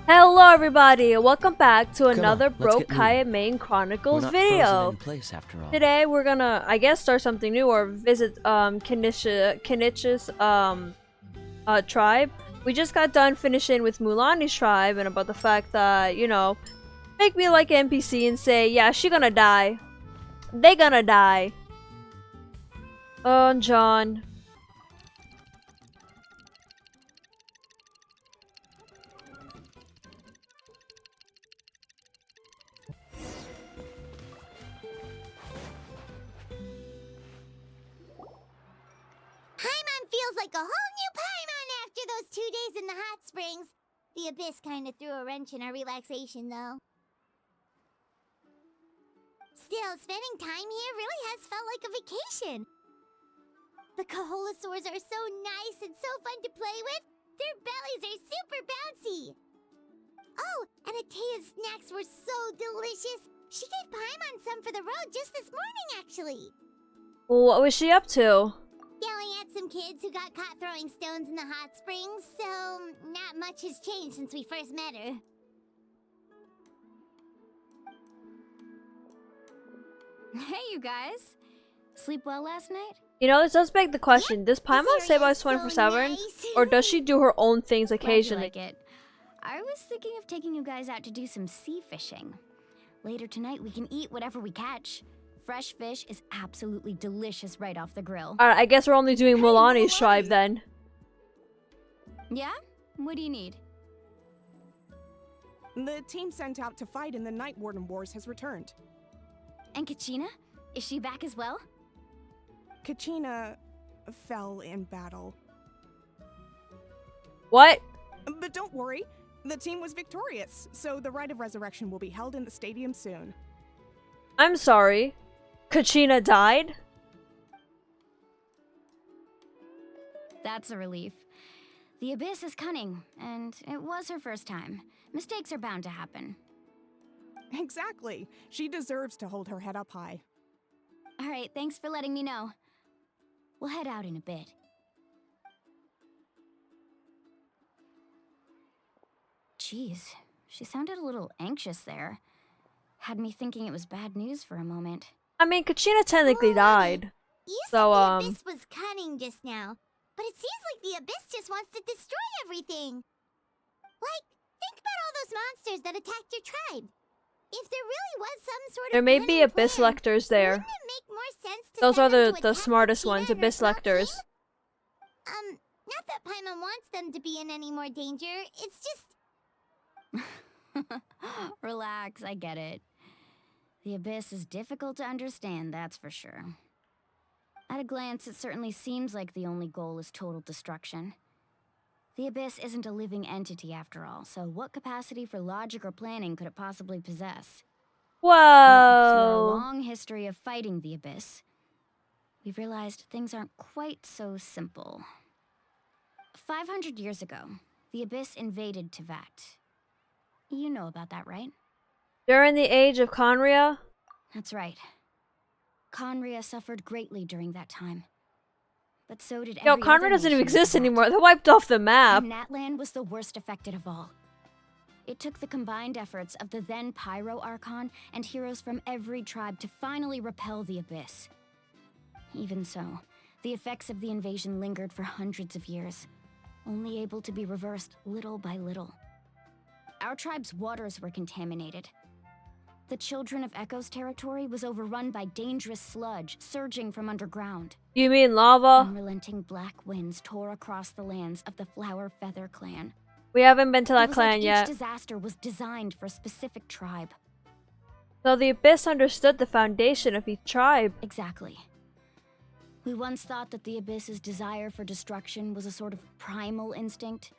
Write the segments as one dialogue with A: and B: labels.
A: Hello everybody, welcome back to another
B: Come on, let's
A: Broke
B: get moving.
A: Kaeya main Chronicles
B: We're not
A: video.
B: frozen in place after all.
A: Today we're gonna, I guess, start something new or visit Kenich's tribe. We just got done finishing with Mulani's tribe and about the fact that, you know, make me like an NPC and say, yeah, she gonna die. They gonna die. Oh, John.
C: Feels like a whole new Paimon after those 2 days in the hot springs. The Abyss kinda threw a wrench in our relaxation, though. Still, spending time here really has felt like a vacation. The Kaholosaurs are so nice and so fun to play with. Their bellies are super bouncy. Oh, and Atea's snacks were so delicious. She gave Paimon some for the road just this morning, actually.
A: What was she up to?
C: Yelling at some kids who got caught throwing stones in the hot springs, so not much has changed since we first met her.
D: Hey, you guys. Sleep well last night?
A: You know, this does beg the question, does Paimon stay by
C: This area is
A: 24/7?
C: so nice.
A: Or does she do her own things
D: Glad you
A: occasionally?
D: like it. I was thinking of taking you guys out to do some sea fishing. Later tonight, we can eat whatever we catch. Fresh fish is absolutely delicious right off the grill.
A: Alright, I guess we're only doing
C: Hey,
A: Mulani's
C: Mulani.
A: tribe then.
D: Yeah? What do you need?
E: The team sent out to fight in the Night Warden Wars has returned.
D: And Kachina? Is she back as well?
E: Kachina fell in battle.
A: What?
E: But don't worry, the team was victorious, so the rite of resurrection will be held in the stadium soon.
A: I'm sorry. Kachina died?
D: That's a relief. The Abyss is cunning, and it was her first time. Mistakes are bound to happen.
E: Exactly. She deserves to hold her head up high.
D: Alright, thanks for letting me know. We'll head out in a bit. Jeez, she sounded a little anxious there. Had me thinking it was bad news for a moment.
A: I mean, Kachina technically died.
C: You
A: So,
C: said the Abyss was cunning just now, but it seems like the Abyss just wants to destroy everything. Like, think about all those monsters that attacked your tribe. If there really was some sort
A: There
C: of
A: may be
C: cunning
A: Abyss
C: plan,
A: Lectors there.
C: wouldn't it make more sense to
A: Those
C: send
A: are
C: them to
A: the
C: attack
A: smartest
C: Kachina
A: ones,
C: and her
A: Abyss
C: small
A: Lectors.
C: team? Not that Paimon wants them to be in any more danger, it's just...
D: Relax, I get it. The Abyss is difficult to understand, that's for sure. At a glance, it certainly seems like the only goal is total destruction. The Abyss isn't a living entity after all, so what capacity for logic or planning could it possibly possess? Well, through our
A: Whoa.
D: long history of fighting the Abyss, we've realized things aren't quite so simple. 500 years ago, the Abyss invaded Teyvat. You know about that, right?
A: During the age of Conria?
D: That's right. Conria suffered greatly during that time. But so did
A: Yo,
D: every
A: Conria
D: other
A: doesn't even
D: nation
A: exist
D: Teyvat.
A: anymore. They wiped off the map.
D: And Natlan was the worst affected of all. It took the combined efforts of the then Pyro Archon and heroes from every tribe to finally repel the Abyss. Even so, the effects of the invasion lingered for hundreds of years, only able to be reversed little by little. Our tribe's waters were contaminated. The Children of Echo's territory was overrun by dangerous sludge surging from underground.
A: You mean lava?
D: Unrelenting black winds tore across the lands of the Flower Feather clan.
A: We haven't been to
D: It
A: that
D: was
A: clan
D: like
A: yet.
D: each disaster was designed for a specific tribe.
A: So the Abyss understood the foundation of each tribe.
D: Exactly. We once thought that the Abyss's desire for destruction was a sort of primal instinct,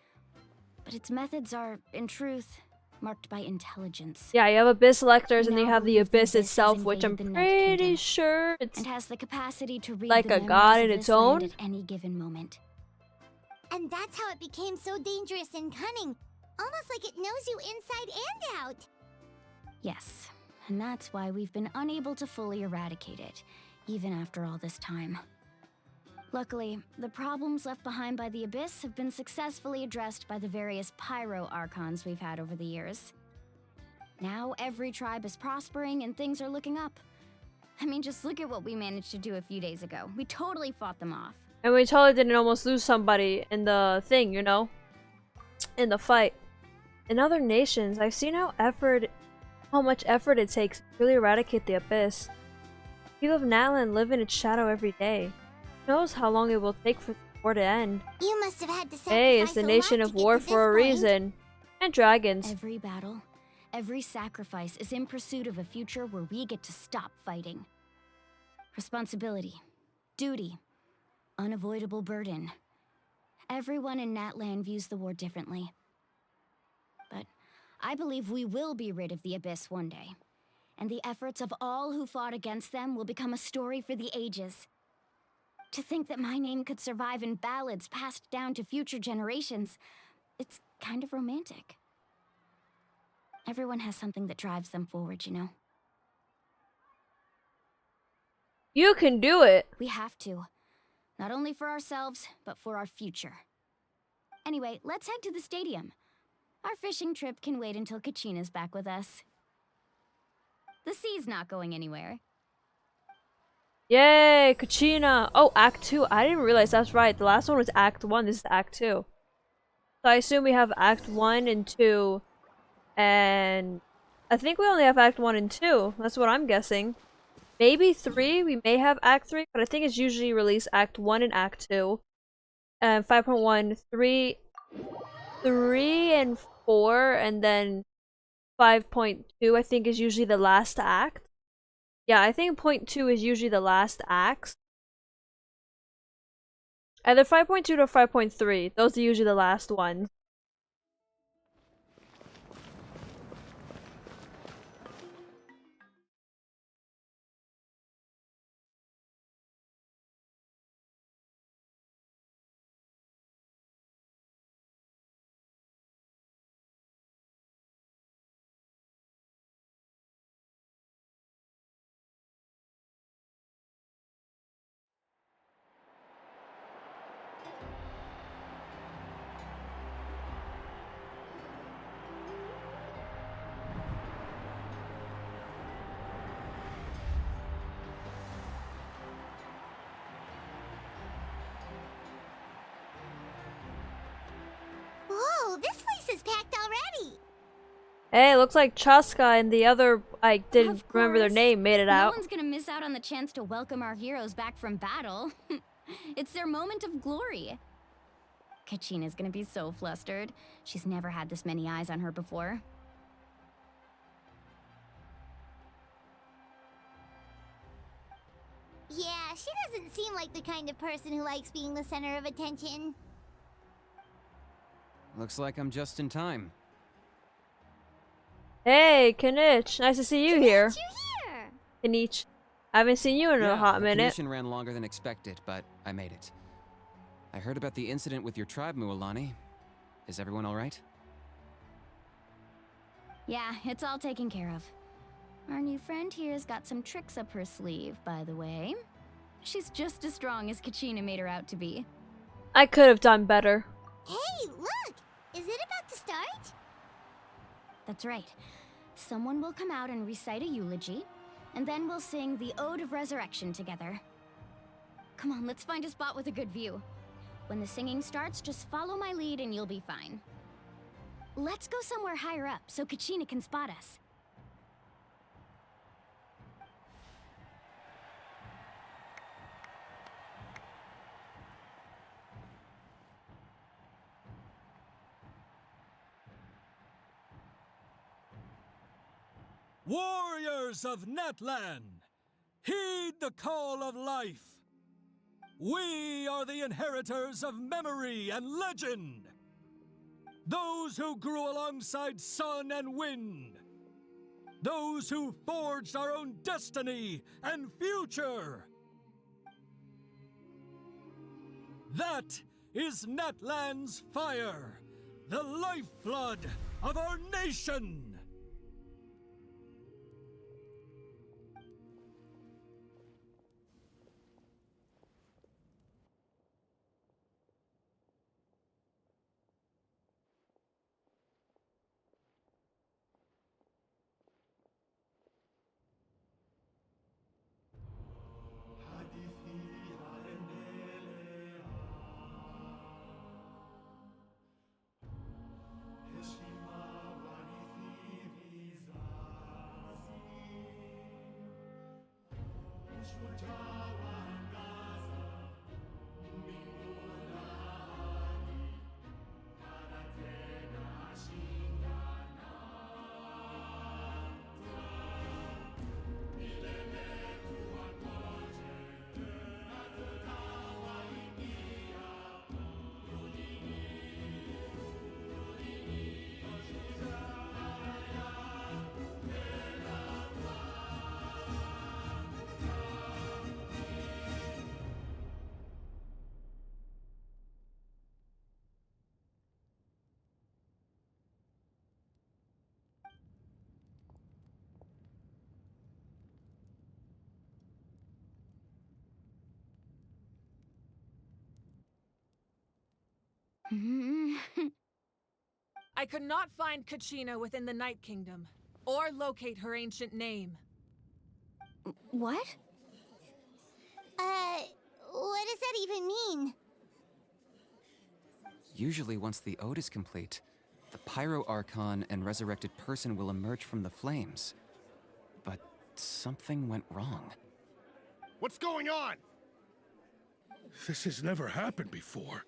D: but its methods are, in truth, marked by intelligence.
A: Yeah, you have Abyss Lectors
D: We
A: and they
D: now
A: have the
D: believe the
A: Abyss
D: Abyss has
A: itself, which I'm
D: invaded the Night
A: pretty
D: Kingdom
A: sure it's...
D: And has the capacity to read
A: like
D: the
A: a
D: memories
A: god
D: of
A: in
D: this
A: its
D: land
A: own?
D: at any given moment.
C: And that's how it became so dangerous and cunning. Almost like it knows you inside and out.
D: Yes, and that's why we've been unable to fully eradicate it, even after all this time. Luckily, the problems left behind by the Abyss have been successfully addressed by the various Pyro Archons we've had over the years. Now every tribe is prospering and things are looking up. I mean, just look at what we managed to do a few days ago. We totally fought them off.
A: And we totally didn't almost lose somebody in the thing, you know? In the fight. In other nations, I've seen how much effort it takes to really eradicate the Abyss. People of Natlan live in its shadow every day. Who knows how long it will take for the war to end?
C: You must have had to sacrifice
A: Hey, it's the
C: a lot
A: nation
C: to
A: of
C: get
A: war
C: to this
A: for a
C: point.
A: reason. And dragons.
D: Every battle, every sacrifice is in pursuit of a future where we get to stop fighting. Responsibility, duty, unavoidable burden. Everyone in Natlan views the war differently. But I believe we will be rid of the Abyss one day. And the efforts of all who fought against them will become a story for the ages. To think that my name could survive in ballads passed down to future generations, it's kind of romantic. Everyone has something that drives them forward, you know?
A: You can do it!
D: We have to. Not only for ourselves, but for our future. Anyway, let's head to the stadium. Our fishing trip can wait until Kachina's back with us. The sea's not going anywhere.
A: Yay, Kachina! Oh, Act 2. I didn't realize that's right. The last one was Act 1. This is Act 2. So I assume we have Act 1 and 2. And I think we only have Act 1 and 2. That's what I'm guessing. Maybe 3. We may have Act 3. But I think it's usually released Act 1 and Act 2. And 5.1, 3 and 4. And then 5.2 I think is usually the last act. Yeah, I think point 2 is usually the last acts. Either 5.2 to 5.3. Those are usually the last ones.
C: Whoa, this place is packed already.
A: Hey, looks like Chaska and the other, I didn't
D: Of
A: remember their
D: course.
A: name, made it
D: No
A: out.
D: one's gonna miss out on the chance to welcome our heroes back from battle. It's their moment of glory. Kachina's gonna be so flustered. She's never had this many eyes on her before.
C: Yeah, she doesn't seem like the kind of person who likes being the center of attention.
B: Looks like I'm just in time.
A: Hey, Kanich, nice to see you here.
C: You're here.
A: Kanich, I haven't seen you in a hot
B: the
A: minute.
B: commission ran longer than expected, but I made it. I heard about the incident with your tribe, Mualani. Is everyone all right?
D: Yeah, it's all taken care of. Our new friend here's got some tricks up her sleeve, by the way. She's just as strong as Kachina made her out to be.
A: I could have done better.
C: Hey, look! Is it about to start?
D: That's right. Someone will come out and recite a eulogy, and then we'll sing the Ode of Resurrection together. Come on, let's find a spot with a good view. When the singing starts, just follow my lead and you'll be fine. Let's go somewhere higher up so Kachina can spot us.
F: Warriors of Natlan, heed the call of life. We are the inheritors of memory and legend. Those who grew alongside sun and wind. Those who forged our own destiny and future. That is Natlan's fire, the lifeblood of our nation.
G: I could not find Kachina within the Night Kingdom, or locate her ancient name.
D: What?
C: What does that even mean?
B: Usually once the ode is complete, the Pyro Archon and resurrected person will emerge from the flames. But something went wrong.
H: What's going on?
I: This has never happened before.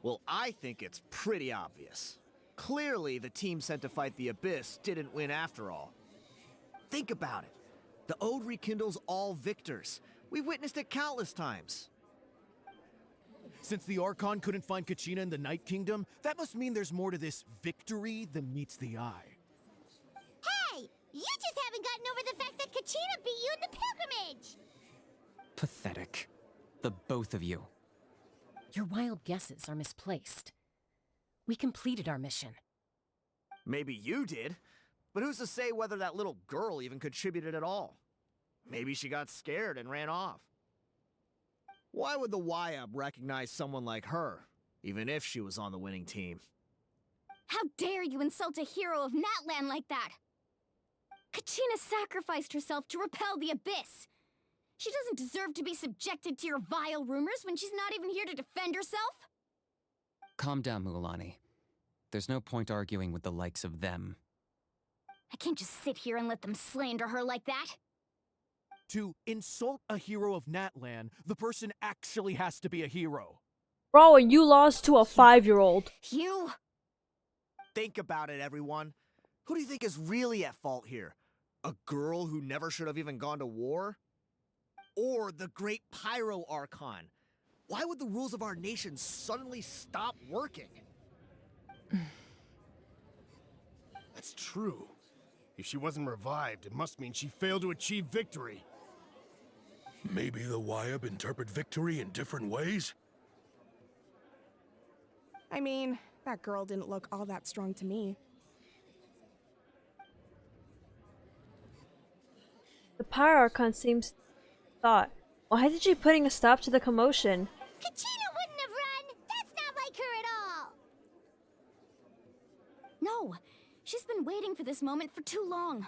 J: Well, I think it's pretty obvious. Clearly, the team sent to fight the Abyss didn't win after all. Think about it. The Ode rekindles all victors. We've witnessed it countless times.
H: Since the Archon couldn't find Kachina in the Night Kingdom, that must mean there's more to this victory than meets the eye.
C: Hey! You just haven't gotten over the fact that Kachina beat you in the pilgrimage!
B: Pathetic. The both of you.
K: Your wild guesses are misplaced. We completed our mission.
J: Maybe you did, but who's to say whether that little girl even contributed at all? Maybe she got scared and ran off. Why would the YUB recognize someone like her, even if she was on the winning team?
D: How dare you insult a hero of Natlan like that? Kachina sacrificed herself to repel the Abyss. She doesn't deserve to be subjected to your vile rumors when she's not even here to defend herself.
B: Calm down, Mualani. There's no point arguing with the likes of them.
D: I can't just sit here and let them slander her like that.
H: To insult a hero of Natlan, the person actually has to be a hero.
A: Bro, and you lost to a 5-year-old.
D: You...
J: Think about it, everyone. Who do you think is really at fault here? A girl who never should have even gone to war? Or the great Pyro Archon? Why would the rules of our nation suddenly stop working?
I: That's true. If she wasn't revived, it must mean she failed to achieve victory. Maybe the YUB interpret victory in different ways?
E: I mean, that girl didn't look all that strong to me.
A: The Pyro-Archon seems thought. Why is she putting a stop to the commotion?
C: Kachina wouldn't have run! That's not like her at all!
D: No, she's been waiting for this moment for too long.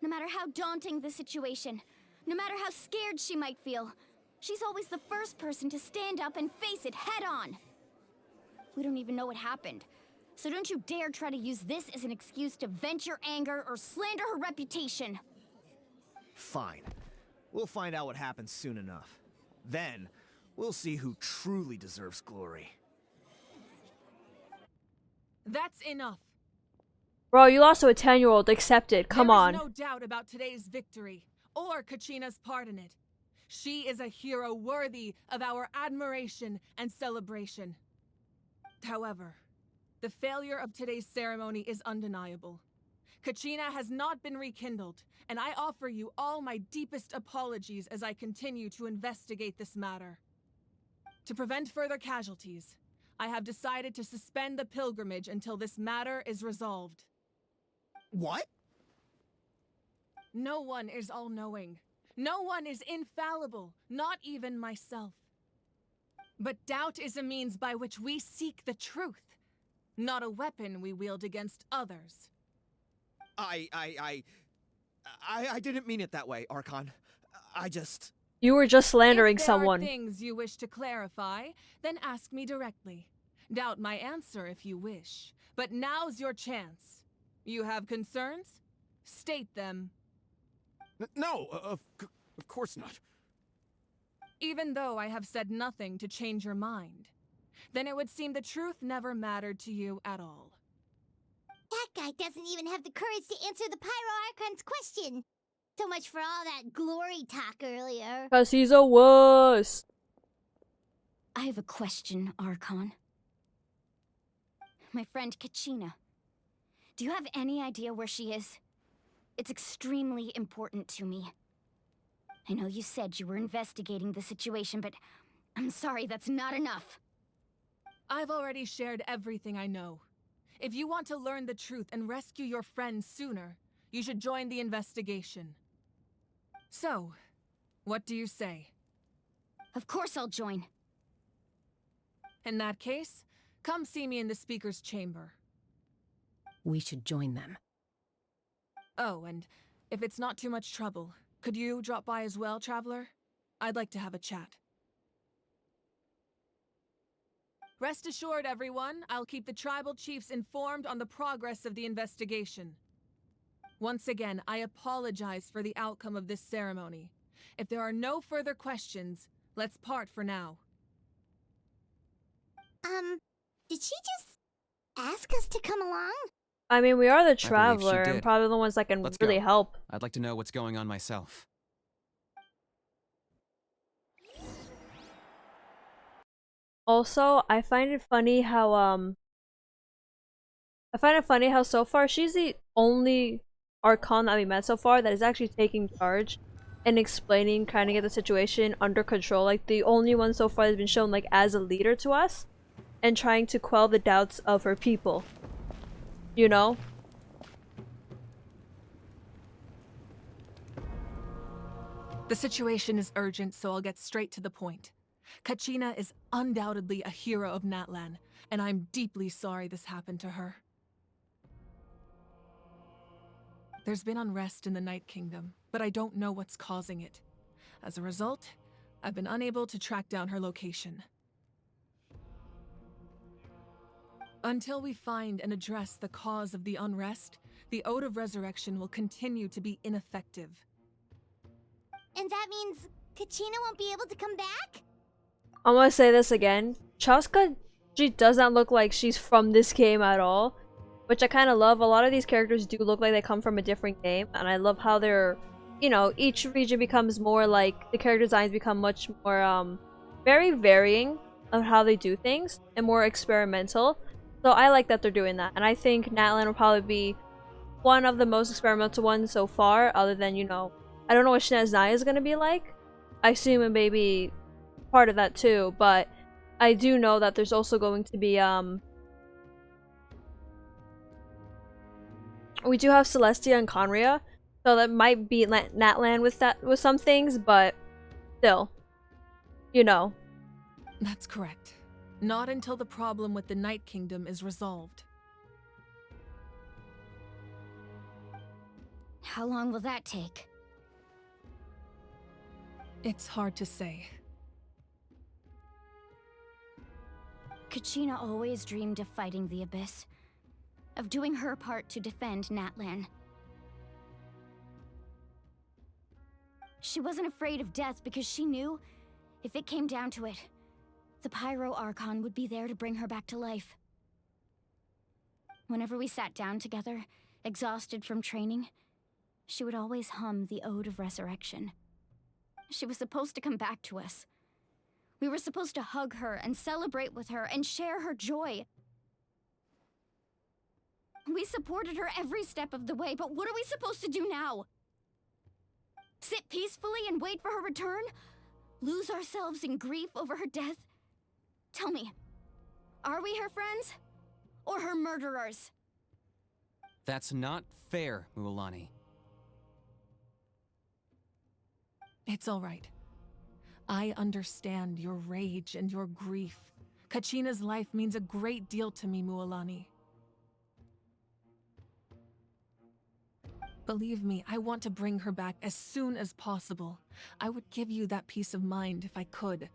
D: No matter how daunting the situation, no matter how scared she might feel, she's always the first person to stand up and face it head on. We don't even know what happened, so don't you dare try to use this as an excuse to vent your anger or slander her reputation.
J: Fine. We'll find out what happens soon enough. Then, we'll see who truly deserves glory.
G: That's enough.
A: Bro, you lost to a 10-year-old. Accept it. Come on.
G: There is no doubt about today's victory, or Kachina's part in it. She is a hero worthy of our admiration and celebration. However, the failure of today's ceremony is undeniable. Kachina has not been rekindled, and I offer you all my deepest apologies as I continue to investigate this matter. To prevent further casualties, I have decided to suspend the pilgrimage until this matter is resolved.
J: What?
G: No one is all-knowing. No one is infallible, not even myself. But doubt is a means by which we seek the truth, not a weapon we wield against others.
J: I didn't mean it that way, Archon.
A: You were just slandering
G: If there
A: someone.
G: are things you wish to clarify, then ask me directly. Doubt my answer if you wish, but now's your chance. You have concerns? State them.
H: No, of course not.
G: Even though I have said nothing to change your mind, then it would seem the truth never mattered to you at all.
C: That guy doesn't even have the courage to answer the Pyro Archon's question. So much for all that glory talk earlier.
A: Because he's a wuss.
D: I have a question, Archon. My friend Kachina. Do you have any idea where she is? It's extremely important to me. I know you said you were investigating the situation, but I'm sorry, that's not enough.
G: I've already shared everything I know. If you want to learn the truth and rescue your friends sooner, you should join the investigation. So, What do you say?
D: Of course I'll join.
G: In that case, come see me in the speaker's chamber.
K: We should join them.
G: Oh, and if it's not too much trouble, could you drop by as well, Traveler? I'd like to have a chat. Rest assured, everyone, I'll keep the tribal chiefs informed on the progress of the investigation. Once again, I apologize for the outcome of this ceremony. If there are no further questions, let's part for now.
C: Did she just ask us to come along?
A: I mean, we are the
B: believe she
A: traveler and
B: did.
A: probably the ones that can
B: Let's
A: really
B: go.
A: help.
B: I'd like to know what's going on myself.
A: Also, I find it funny how so far she's the only Archon that we met so far that is actually taking charge and explaining, trying to get the situation under control. Like, the only one so far that's been shown like as a leader to us and trying to quell the doubts of her people. You know?
G: The situation is urgent, so I'll get straight to the point. Kachina is undoubtedly a hero of Natlan, and I'm deeply sorry this happened to her. There's been unrest in the Night Kingdom, but I don't know what's causing it. As a result, I've been unable to track down her location. Until we find and address the cause of the unrest, the Ode of Resurrection will continue to be ineffective.
C: And that means Kachina won't be able to come back?
A: I'm gonna say this again. Chaska, she does not look like she's from this game at all, which I kind of love. A lot of these characters do look like they come from a different game, and I love how they're, you know, each region becomes more like, the character designs become much more, very varying of how they do things, and more experimental. So I like that they're doing that, and I think Natlan will probably be one of the most experimental ones so far, other than, you know, I don't know what Shinaz is gonna be like. I assume it may be part of that too, but I do know that there's also going to be we do have Celestia and Conria, so that might be Natlan with some things, but still, you know.
G: That's correct. Not until the problem with the Night Kingdom is resolved.
D: How long will that take?
G: It's hard to say.
D: Kachina always dreamed of fighting the Abyss, of doing her part to defend Natlan. She wasn't afraid of death because she knew, if it came down to it, the Pyro Archon would be there to bring her back to life. Whenever we sat down together, exhausted from training, she would always hum the Ode of Resurrection. She was supposed to come back to us. We were supposed to hug her and celebrate with her and share her joy. We supported her every step of the way, but what are we supposed to do now? Sit peacefully and wait for her return? Lose ourselves in grief over her death? Tell me, are we her friends? Or her murderers?
B: That's not fair, Mualani.
G: It's all right. I understand your rage and your grief. Kachina's life means a great deal to me, Mualani. Believe me, I want to bring her back as soon as possible. I would give you that peace of mind if I could.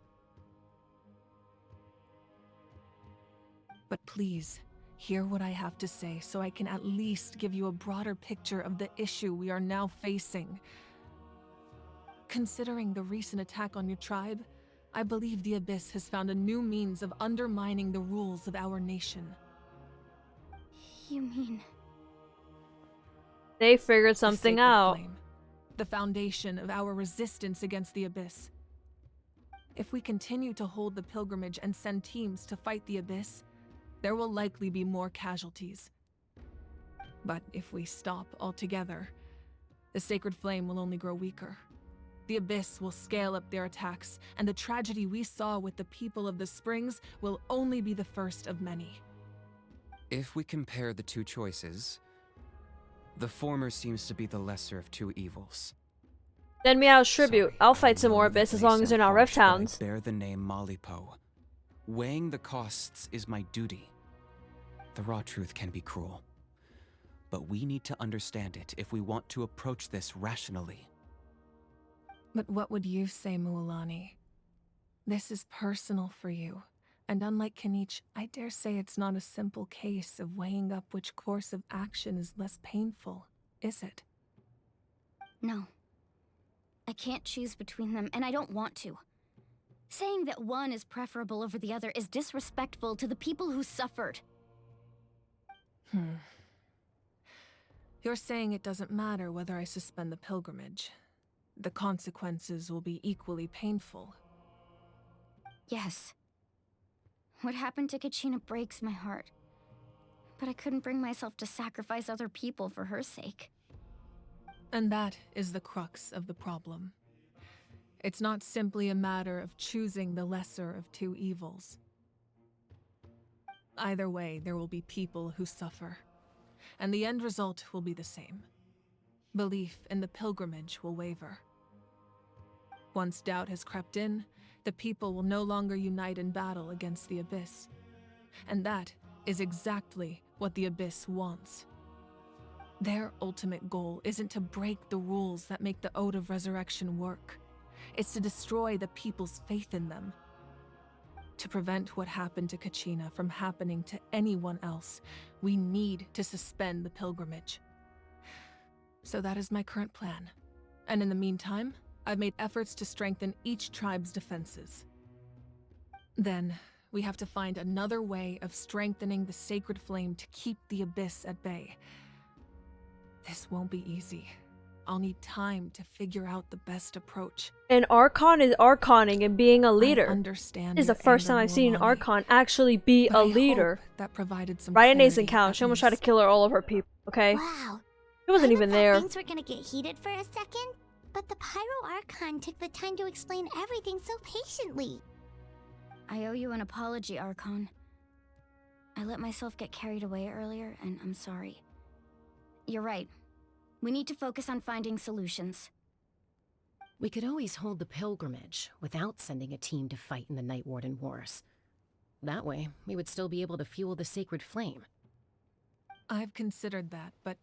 G: But please, hear what I have to say so I can at least give you a broader picture of the issue we are now facing. Considering the recent attack on your tribe, I believe the Abyss has found a new means of undermining the rules of our nation.
D: You mean...
A: They figured something
G: The Sacred
A: out.
G: Flame, the foundation of our resistance against the Abyss. If we continue to hold the pilgrimage and send teams to fight the Abyss, there will likely be more casualties. But if we stop altogether, the Sacred Flame will only grow weaker. The Abyss will scale up their attacks, and the tragedy we saw with the people of the Springs will only be the first of many.
B: If we compare the two choices, the former seems to be the lesser of two evils.
A: Send me out as tribute.
B: Sorry.
A: I'll fight some more Abyss as long as they're not Rift
B: But I
A: Hounds.
B: bear the name Malipo. Weighing the costs is my duty. The raw truth can be cruel, but we need to understand it if we want to approach this rationally.
G: But what would you say, Mualani? This is personal for you, and unlike Kanich, I dare say it's not a simple case of weighing up which course of action is less painful, is it?
D: No. I can't choose between them, and I don't want to. Saying that one is preferable over the other is disrespectful to the people who suffered.
G: You're saying it doesn't matter whether I suspend the pilgrimage. The consequences will be equally painful.
D: Yes. What happened to Kachina breaks my heart. But I couldn't bring myself to sacrifice other people for her sake.
G: And that is the crux of the problem. It's not simply a matter of choosing the lesser of two evils. Either way, there will be people who suffer, and the end result will be the same. Belief in the pilgrimage will waver. Once doubt has crept in, the people will no longer unite in battle against the Abyss. And that is exactly what the Abyss wants. Their ultimate goal isn't to break the rules that make the Ode of Resurrection work. It's to destroy the people's faith in them. To prevent what happened to Kachina from happening to anyone else, we need to suspend the pilgrimage. So that is my current plan. And in the meantime, I've made efforts to strengthen each tribe's defenses. Then, we have to find another way of strengthening the sacred flame to keep the Abyss at bay. This won't be easy. I'll need time to figure out the best approach.
A: An Archon is Archoning and being a leader.
G: I understand.
A: This is the first time I've seen an Archon actually be a leader.
G: That provided some
A: Right in
G: clarity,
A: Ace Encounter,
G: at
A: she almost tried to
G: least.
A: kill her all of her people, okay?
C: Wow.
A: She wasn't
C: I
A: even
C: thought
A: there.
C: Things were gonna get heated for a second, but the Pyro Archon took the time to explain everything so patiently.
D: I owe you an apology, Archon. I let myself get carried away earlier, and I'm sorry. You're right. We need to focus on finding solutions.
K: We could always hold the pilgrimage without sending a team to fight in the Night Warden Wars. That way, we would still be able to fuel the sacred flame.
G: I've considered that, but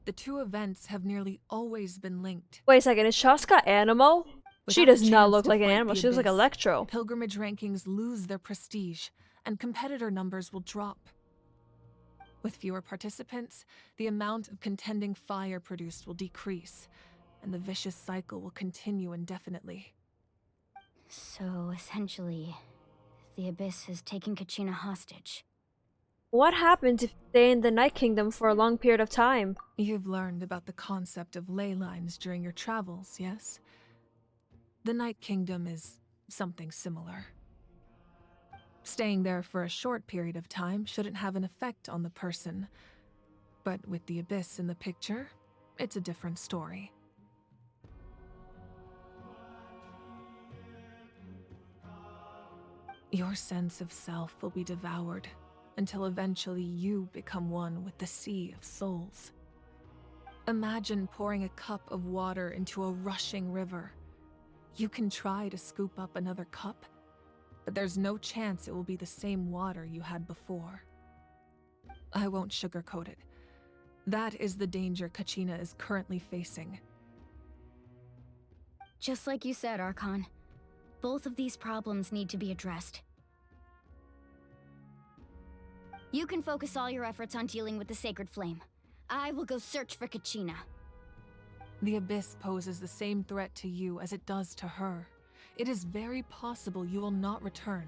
G: the two events have nearly always been linked.
A: Wait a second, is Shaska Animo? She
G: Without
A: does
G: the
A: not
G: chance
A: look
G: to
A: like an
G: fight
A: animal.
G: the
A: She looks like
G: Abyss,
A: Electro.
G: Pilgrimage rankings lose their prestige, and competitor numbers will drop. With fewer participants, the amount of contending fire produced will decrease, and the vicious cycle will continue indefinitely.
D: So, essentially, the Abyss has taken Kachina hostage.
A: What happens if you stay in the Night Kingdom for a long period of time?
G: You've learned about the concept of ley lines during your travels, yes? The Night Kingdom is something similar. Staying there for a short period of time shouldn't have an effect on the person. But with the Abyss in the picture, it's a different story. Your sense of self will be devoured until eventually you become one with the Sea of Souls. Imagine pouring a cup of water into a rushing river. You can try to scoop up another cup, but there's no chance it will be the same water you had before. I won't sugarcoat it. That is the danger Kachina is currently facing.
D: Just like you said, Archon. Both of these problems need to be addressed. You can focus all your efforts on dealing with the Sacred Flame. I will go search for Kachina.
G: The Abyss poses the same threat to you as it does to her. It is very possible you will not return.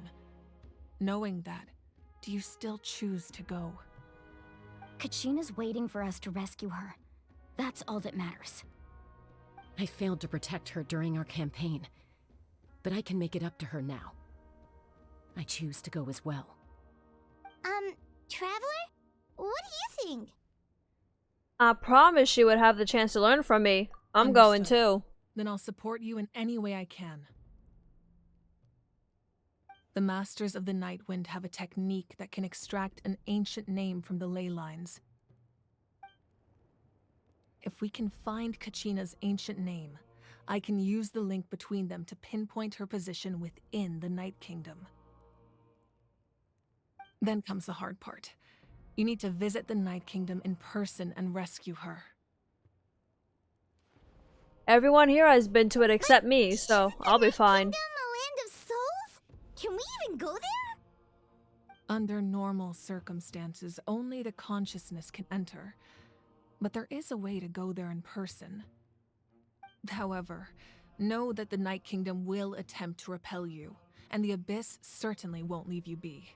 G: Knowing that, do you still choose to go?
D: Kachina's waiting for us to rescue her. That's all that matters.
K: I failed to protect her during our campaign, but I can make it up to her now. I choose to go as well.
C: Traveler? What do you think?
A: I promise she would have the chance to learn from me. I'm going
G: Understood.
A: too.
G: Then I'll support you in any way I can. The Masters of the Nightwind have a technique that can extract an ancient name from the ley lines. If we can find Kachina's ancient name, I can use the link between them to pinpoint her position within the Night Kingdom. Then comes the hard part. You need to visit the Night Kingdom in person and rescue her.
A: Everyone here has been to it except me, so I'll be fine.
C: Kingdom, a land of souls? Can we even go there?
G: Under normal circumstances, only the consciousness can enter. But there is a way to go there in person. However, know that the Night Kingdom will attempt to repel you, and the Abyss certainly won't leave you be.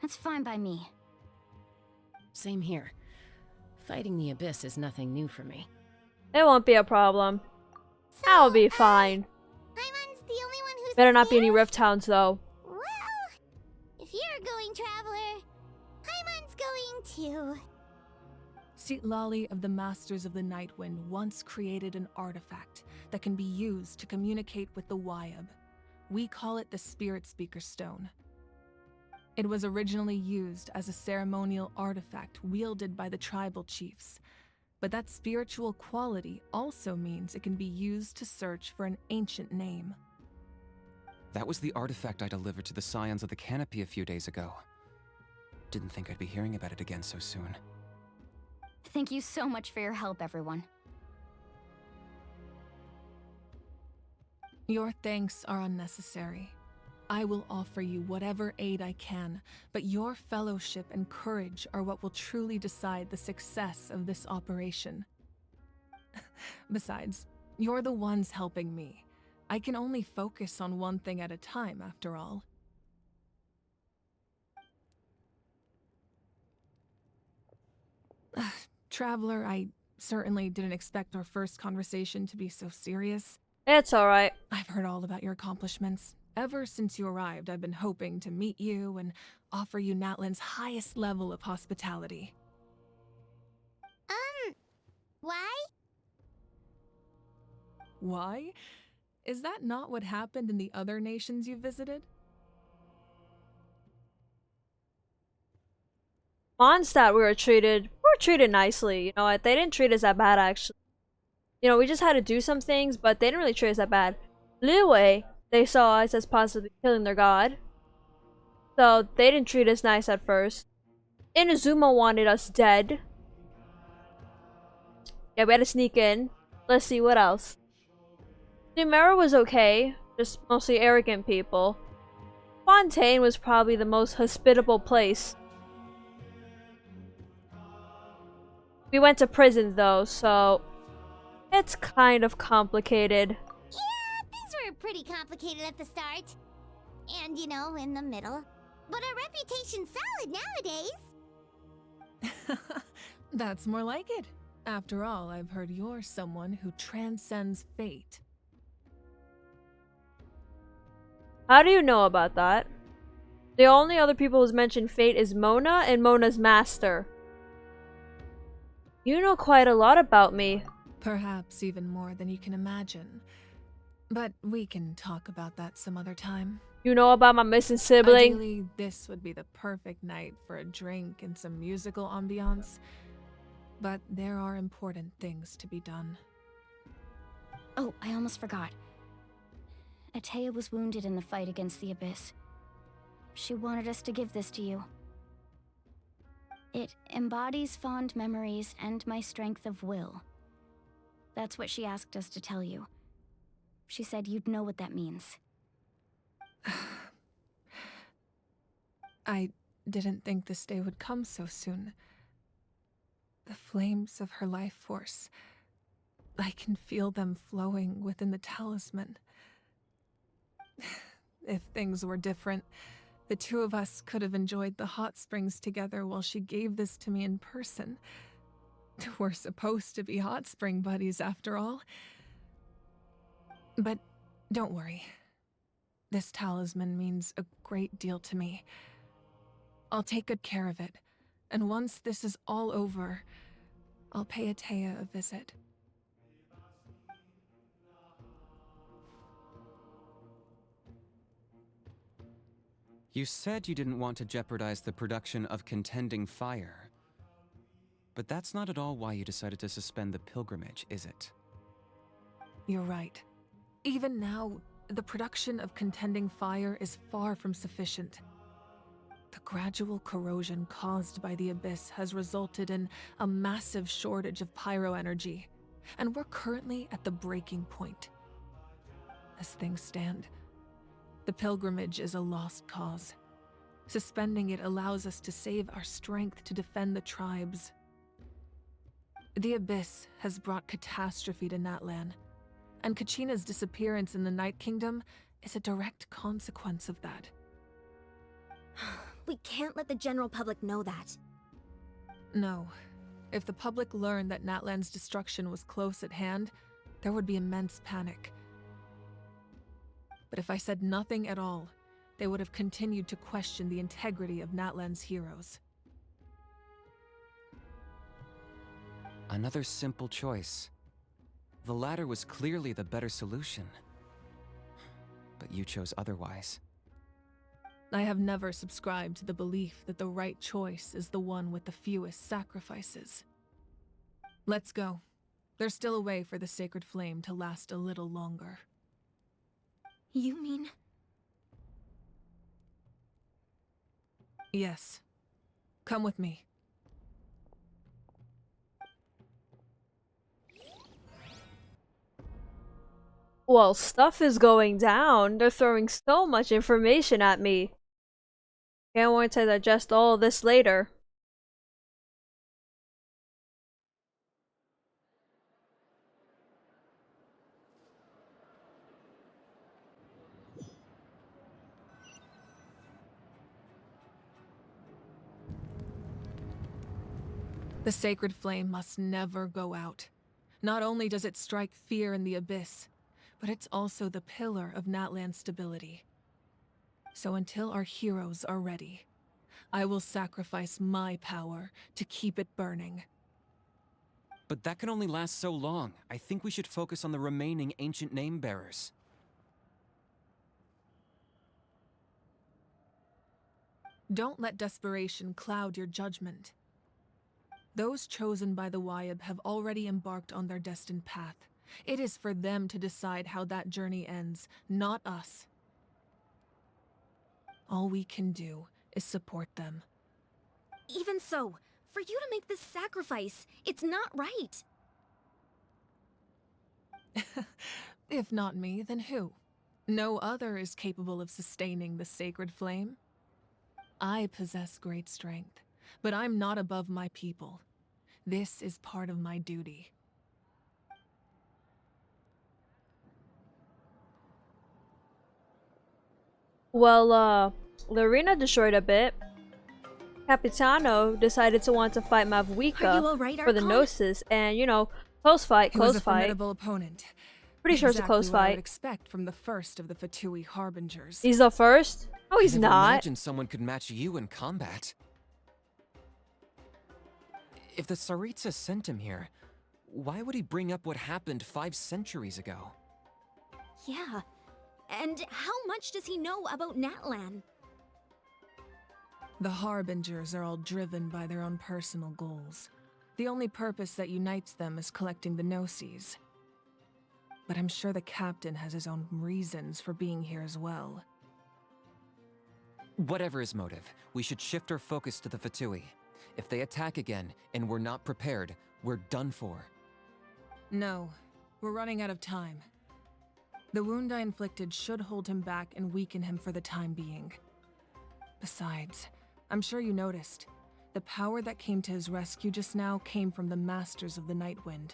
D: That's fine by me.
K: Same here. Fighting the Abyss is nothing new for me.
A: It won't be a problem.
C: So,
A: I'll be fine.
C: Paimon's the only one who's
A: Better not be any
C: scared?
A: Rift Towns, though.
C: Well, if you're going, Traveler, Paimon's going too.
G: Citlali of the Masters of the Nightwind once created an artifact that can be used to communicate with the Wyab. We call it the Spirit Speaker Stone. It was originally used as a ceremonial artifact wielded by the tribal chiefs, but that spiritual quality also means it can be used to search for an ancient name.
B: That was the artifact I delivered to the Scions of the Canopy a few days ago. Didn't think I'd be hearing about it again so soon.
D: Thank you so much for your help, everyone.
G: Your thanks are unnecessary. I will offer you whatever aid I can, but your fellowship and courage are what will truly decide the success of this operation. Besides, you're the ones helping me. I can only focus on one thing at a time, after all. Traveler, I certainly didn't expect our first conversation to be so serious.
A: It's alright.
G: I've heard all about your accomplishments. Ever since you arrived, I've been hoping to meet you and offer you Natlan's highest level of hospitality.
C: Why?
G: Why? Is that not what happened in the other nations you visited?
A: Mondstadt, we were treated nicely. You know what? They didn't treat us that bad, actually. You know, we just had to do some things, but they didn't really treat us that bad. Liyue, they saw us as possibly killing their god. So, they didn't treat us nice at first. Inazuma wanted us dead. Yeah, we had to sneak in. Let's see, what else? Numera was okay, just mostly arrogant people. Fontaine was probably the most hospitable place. We went to prison though, so it's kind of complicated.
C: Yeah, things were pretty complicated at the start. And, you know, in the middle. But our reputation's solid nowadays.
G: That's more like it. After all, I've heard you're someone who transcends fate.
A: How do you know about that? The only other people who's mentioned fate is Mona and Mona's master. You know quite a lot about me.
G: Perhaps even more than you can imagine. But we can talk about that some other time.
A: You know about my missing sibling?
G: Ideally, this would be the perfect night for a drink and some musical ambiance. But there are important things to be done.
D: Oh, I almost forgot. Ateya was wounded in the fight against the Abyss. She wanted us to give this to you. It embodies fond memories and my strength of will. That's what she asked us to tell you. She said you'd know what that means.
G: I didn't think this day would come so soon. The flames of her life force. I can feel them flowing within the talisman. If things were different, the two of us could have enjoyed the hot springs together while she gave this to me in person. We're supposed to be hot spring buddies after all. But don't worry. This talisman means a great deal to me. I'll take good care of it, and once this is all over, I'll pay Ateya a visit.
B: You said you didn't want to jeopardize the production of contending fire. But that's not at all why you decided to suspend the pilgrimage, is it?
G: You're right. Even now, the production of contending fire is far from sufficient. The gradual corrosion caused by the abyss has resulted in a massive shortage of pyro energy, and we're currently at the breaking point. As things stand, the pilgrimage is a lost cause. Suspending it allows us to save our strength to defend the tribes. The abyss has brought catastrophe to Natlan, and Kachina's disappearance in the Night Kingdom is a direct consequence of that.
C: We can't let the general public know that.
G: No. If the public learned that Natlan's destruction was close at hand, there would be immense panic. But if I said nothing at all, they would have continued to question the integrity of Natlan's heroes.
B: Another simple choice. The latter was clearly the better solution. But you chose otherwise.
G: I have never subscribed to the belief that the right choice is the one with the fewest sacrifices. Let's go. There's still a way for the sacred flame to last a little longer.
C: You mean?
G: Yes. Come with me.
A: Well, stuff is going down. They're throwing so much information at me. Can't wait to digest all of this later.
G: The sacred flame must never go out. Not only does it strike fear in the abyss, but it's also the pillar of Natlan's stability. So until our heroes are ready, I will sacrifice my power to keep it burning.
B: But that can only last so long. I think we should focus on the remaining ancient name bearers.
G: Don't let desperation cloud your judgment. Those chosen by the Wayab have already embarked on their destined path. It is for them to decide how that journey ends, not us. All we can do is support them.
C: Even so, for you to make this sacrifice, it's not right.
G: If not me, then who? No other is capable of sustaining the sacred flame. I possess great strength, but I'm not above my people. This is part of my duty.
A: Well, the arena destroyed a bit. Capitano decided to want to fight
C: Are you
A: Mavuika
C: alright,
A: for the
C: Archon?
A: Gnosis, and you know, close fight,
G: He was
A: close
G: a
A: fight.
G: formidable opponent.
A: Pretty sure it's a
G: Exactly
A: close
G: what I would
A: fight.
G: expect from the first of the Fatui Harbingers.
A: He's the first? No, he's
B: I never
A: not.
B: imagined someone could match you in combat. If the Tsaritsa sent him here, why would he bring up what happened 5 centuries ago?
C: Yeah. And how much does he know about Natlan?
G: The Harbingers are all driven by their own personal goals. The only purpose that unites them is collecting the Gnosis. But I'm sure the captain has his own reasons for being here as well.
B: Whatever his motive, we should shift our focus to the Fatui. If they attack again, and we're not prepared, we're done for.
G: No, we're running out of time. The wound I inflicted should hold him back and weaken him for the time being. Besides, I'm sure you noticed, the power that came to his rescue just now came from the Masters of the Nightwind.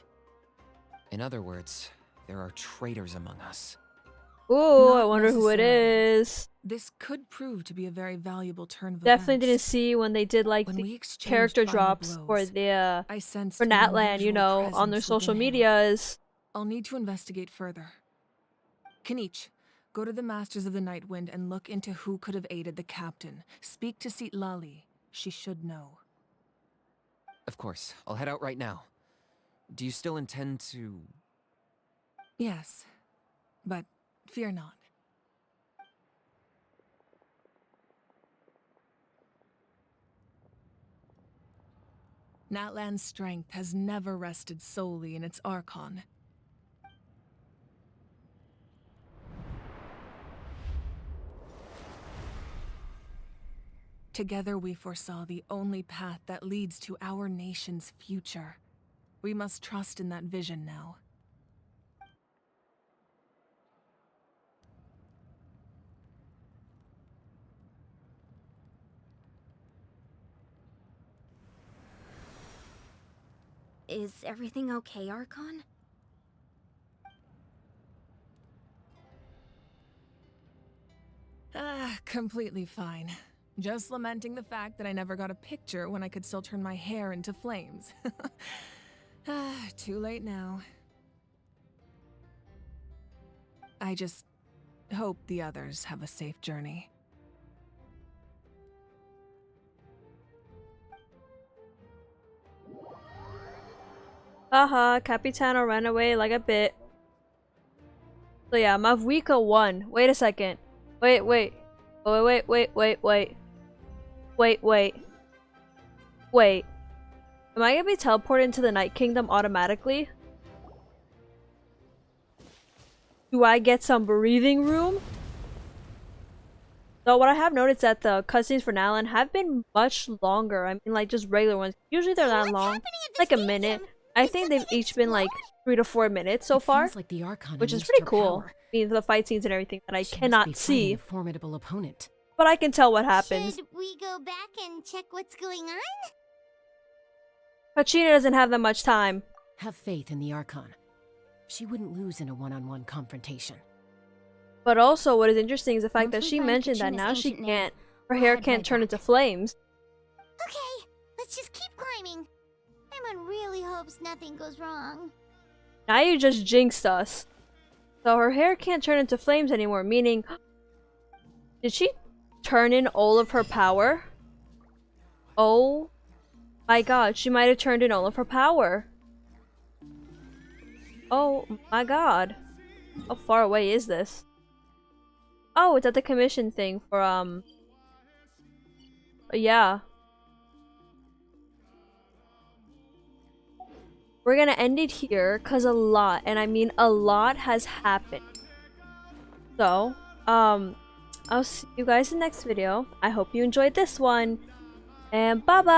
B: In other words, there are traitors among us.
A: Ooh, I
G: Not
A: wonder who it
G: necessarily.
A: is.
G: This could prove to be a very valuable turn of
A: Definitely didn't
G: events.
A: see when they did like
G: When
A: the
G: we exchanged
A: character
G: final
A: drops for
G: blows,
A: the
G: I sensed
A: for
G: an
A: Natlan, you
G: unusual
A: know, on their
G: presence
A: social
G: within him.
A: medias.
G: I'll need to investigate further. Kanich, go to the Masters of the Nightwind and look into who could have aided the captain. Speak to Lali. She should know.
B: Of course, I'll head out right now. Do you still intend to...
G: Yes, but fear not. Natlan's strength has never rested solely in its Archon. Together we foresaw the only path that leads to our nation's future. We must trust in that vision now.
D: Is everything okay, Archon?
G: Completely fine. Just lamenting the fact that I never got a picture when I could still turn my hair into flames. Too late now. I just hope the others have a safe journey.
A: Haha, Capitano ran away like a bit. So yeah, Mavwika won. Wait a second. Wait. Wait. Am I gonna be teleported into the Night Kingdom automatically? Do I get some breathing room? So what I have noticed that the cutscenes for Natlan have been much longer. I mean, like just regular ones. Usually they're not long, like a minute. I think they've each been like 3 to 4 minutes so far,
K: Like the Archon
A: which is
K: unleashed
A: pretty
K: her
A: cool.
K: power.
A: I mean, the fight scenes and everything that I
K: She must be
A: cannot
K: fighting
A: see,
K: a formidable opponent.
A: but I can tell what happens.
C: Should we go back and check what's going on?
A: Kachina doesn't have that much time.
K: Have faith in the Archon. She wouldn't lose in a one-on-one confrontation.
A: But also, what is interesting is the fact
D: Once
A: that
D: we
A: she
D: find
A: mentioned that
D: Kachina's
A: now she
D: ancient name,
A: can't, her
D: we'll
A: hair
D: head
A: can't
D: right
A: turn
D: back.
A: into flames.
C: Okay, let's just keep climbing. Emon really hopes nothing goes wrong.
A: Now you just jinxed us. So her hair can't turn into flames anymore, meaning... Did she turn in all of her power? Oh my god, she might have turned in all of her power. Oh my god. How far away is this? Oh, it's at the commission thing for, yeah. We're gonna end it here, cause a lot, and I mean a lot has happened. So, I'll see you guys in the next video. I hope you enjoyed this one, and bye-bye!